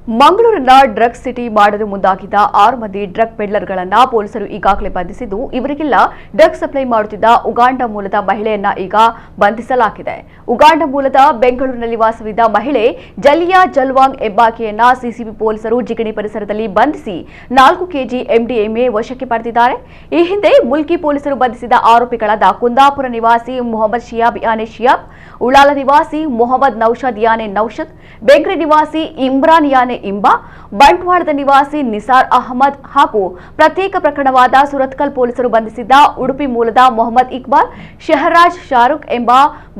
ಮಂಗಳೂರಿನ drug city ಮಾಡಲು ಮುಂದಾಗಿದ್ದ 6 ಮಂದಿ ಡ್ರಗ್ ಪೆಡ್ಲರ್ಗಳನ್ನು ಪೊಲೀಸರು ಈಗಾಗಲೇ ಬಂಧಿಸಿದ್ದು, ಇವರಿಗೆಲ್ಲ ಡ್ರಗ್ ಸಪ್ಲೈ ಮಾಡುತ್ತಿದ್ದ ಉಗಾಂಡ ಮೂಲದ ಮಹಿಳೆಯನ್ನ ಈಗ ಬಂಧಿಸಲಾಗಿದೆ. ಉಗಾಂಡ ಮೂಲದ ಬೆಂಗಳೂರಿನಲ್ಲಿ ವಾಸವಿದ್ದ ಮಹಿಳೆ ಜಲಿಯಾ ಜಲ್ವಾಂಗ್ ಎಂಬಾಕೆಯನ್ನ ಸಿಸಿಬಿ ಪೊಲೀಸರು ಜಿಗಣಿ ಪರಿಸರದಲ್ಲಿ ಬಂಧಿಸಿ 4 ಕೆಜಿ ಎಂಡಿಎಂಎ ವಶಕ್ಕೆ ಪಡೆದಿದ್ದಾರೆ. ಈ ಹಿಂದೆ ಮುಲ್ಕಿ ಪೊಲೀಸರು ಬಂಧಿಸಿದ ಆರೋಪಿಗಳಾದ ಕುಂದಾಪುರ ನಿವಾಸಿ ಮೊಹಮ್ಮದ್ ಶಿಯಾಬ್ ಯಾನೆ ಶಿಯಾಬ್, ಉಳಾಲ ನಿವಾಸಿ ಮೊಹಮ್ಮದ್ ನೌಷದ್ ಯಾನೆ ನೌಷದ್, ಬೆಂಗ್ರೆ ನಿವಾಸಿ ಇಮ್ರಾನ್ ಯಾನೆ ಇಂಬಾ, ಬಂಟ್ವಾಳದ ನಿವಾಸಿ ನಿಸಾರ್ ಅಹಮದ್ ಹಾಗೂ ಪ್ರತ್ಯೇಕ ಪ್ರಕರಣವಾದ ಸುರತ್ಕಲ್ ಪೊಲೀಸರು ಬಂಧಿಸಿದ್ದ ಉಡುಪಿ ಮೂಲದ ಮೊಹಮ್ಮದ್ ಇಕ್ಬಾಲ್, ಶಹರಾಜ್ ಶಾರುಖ್ ಎಂಬ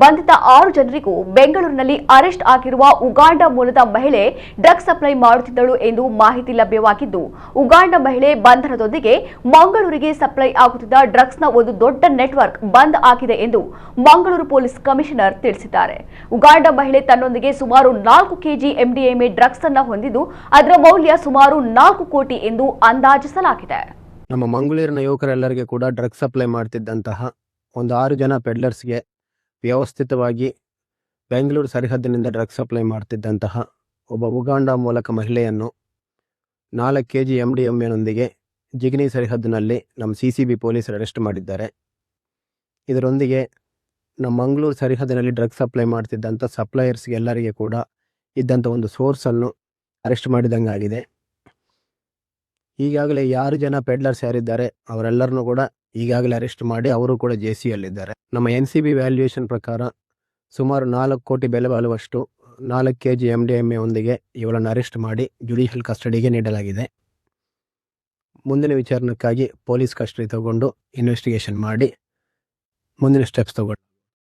ಬಂಧಿತ 6 ಜನರಿಗೂ ಬೆಂಗಳೂರಿನಲ್ಲಿ ಅರೆಸ್ಟ್ ಆಗಿರುವ ಉಗಾಂಡ ಮೂಲದ ಮಹಿಳೆ ಡ್ರಗ್ ಸಪ್ಲೈ ಮಾಡುತ್ತಿದ್ದಳು ಎಂದು ಮಾಹಿತಿ ಲಭ್ಯವಾಗಿದ್ದು, ಉಗಾಂಡ ಮಹಿಳೆ ಬಂಧನದೊಂದಿಗೆ ಮಂಗಳೂರಿಗೆ ಸಪ್ಲೈ ಆಗುತ್ತಿದ್ದ ಡ್ರಗ್ಸ್ನ ಒಂದು ದೊಡ್ಡ ನೆಟ್ವರ್ಕ್ ಬಂದ್ ಆಗಿದೆ ಎಂದು ಮಂಗಳೂರು ಪೊಲೀಸ್ ಕಮಿಷನರ್ ತಿಳಿಸಿದ್ದಾರೆ. ಉಗಾಂಡ ಮಹಿಳೆ ತನ್ನೊಂದಿಗೆ ಸುಮಾರು 4 ಕೆಜಿ ಎಂಡಿಎಂಎ ಡ್ರಗ್ಸ್ ಅನ್ನು ಹೊಂದಿದ್ದು, ಅದರ ಮೌಲ್ಯ ಸುಮಾರು 4 ಕೋಟಿ ಎಂದು ಅಂದಾಜಿಸಲಾಗಿದೆ. ನಮ್ಮ ಮಂಗಳೂರಿನ ಯುವಕರೆಲ್ಲರಿಗೆ ಕೂಡ ಡ್ರಗ್ಸ್ ಸಪ್ಲೈ ಮಾಡ್ತಿದ್ದಂತಹ ಒಂದು 6 ಜನ ಪೆಡ್ಲರ್ಸ್ಗೆ ವ್ಯವಸ್ಥಿತವಾಗಿ ಬೆಂಗಳೂರು ಸರಿಹದ್ದಿನಿಂದ ಡ್ರಗ್ಸ್ ಸಪ್ಲೈ ಮಾಡ್ತಿದ್ದಂತಹ ಒಬ್ಬ ಉಗಾಂಡ ಮೂಲಕ ಮಹಿಳೆಯನ್ನು 4 ಕೆಜಿ ಎಂಡಿಎಂಎನೊಂದಿಗೆ ಜಿಗಣಿ ಸರಿಹದ್ದಿನಲ್ಲಿ ನಮ್ಮ ಸಿಸಿಬಿ ಪೊಲೀಸರು ಅರೆಸ್ಟ್ ಮಾಡಿದ್ದಾರೆ. ಇದರೊಂದಿಗೆ ನಮ್ಮ ಮಂಗಳೂರು ಸರಿಹದ್ದಿನಲ್ಲಿ ಡ್ರಗ್ಸ್ ಸಪ್ಲೈ ಮಾಡ್ತಿದ್ದಂಥ ಸಪ್ಲೈಯರ್ಸ್ಗೆ ಎಲ್ಲರಿಗೆ ಕೂಡ ಇದ್ದಂಥ ಒಂದು ಸೋರ್ಸನ್ನು ಅರೆಸ್ಟ್ ಮಾಡಿದಂಗಾಗಿದೆ. ಈಗಾಗಲೇ 6 ಜನ ಪೆಡ್ಲರ್ಸ್ ಯಾರಿದ್ದಾರೆ ಅವರೆಲ್ಲರನ್ನೂ ಕೂಡ ಈಗಾಗಲೇ ಅರೆಸ್ಟ್ ಮಾಡಿ ಅವರು ಕೂಡ ಜೆಸಿಯಲ್ಲಿದ್ದಾರೆ. ನಮ್ಮ NCB ವ್ಯಾಲ್ಯೂಯೇಷನ್ ಪ್ರಕಾರ ಸುಮಾರು 4 ಕೋಟಿ ಬೆಲೆ ಬಾಳುವಷ್ಟು 4 ಕೆಜಿ ಎಂಡಿಎಂಎ ಒಂದಿಗೆ ಇವಳನ್ನು ಅರೆಸ್ಟ್ ಮಾಡಿ ಜುಡಿಷಿಯಲ್ ಕಸ್ಟಡಿಗೆ ನೀಡಲಾಗಿದೆ. ಮುಂದಿನ ವಿಚಾರಣಕ್ಕಾಗಿ ಪೊಲೀಸ್ ಕಸ್ಟಡಿ ತಗೊಂಡು ಇನ್ವೆಸ್ಟಿಗೇಷನ್ ಮಾಡಿ ಮುಂದಿನ ಸ್ಟೆಪ್ಸ್ ತಗೊಂಡು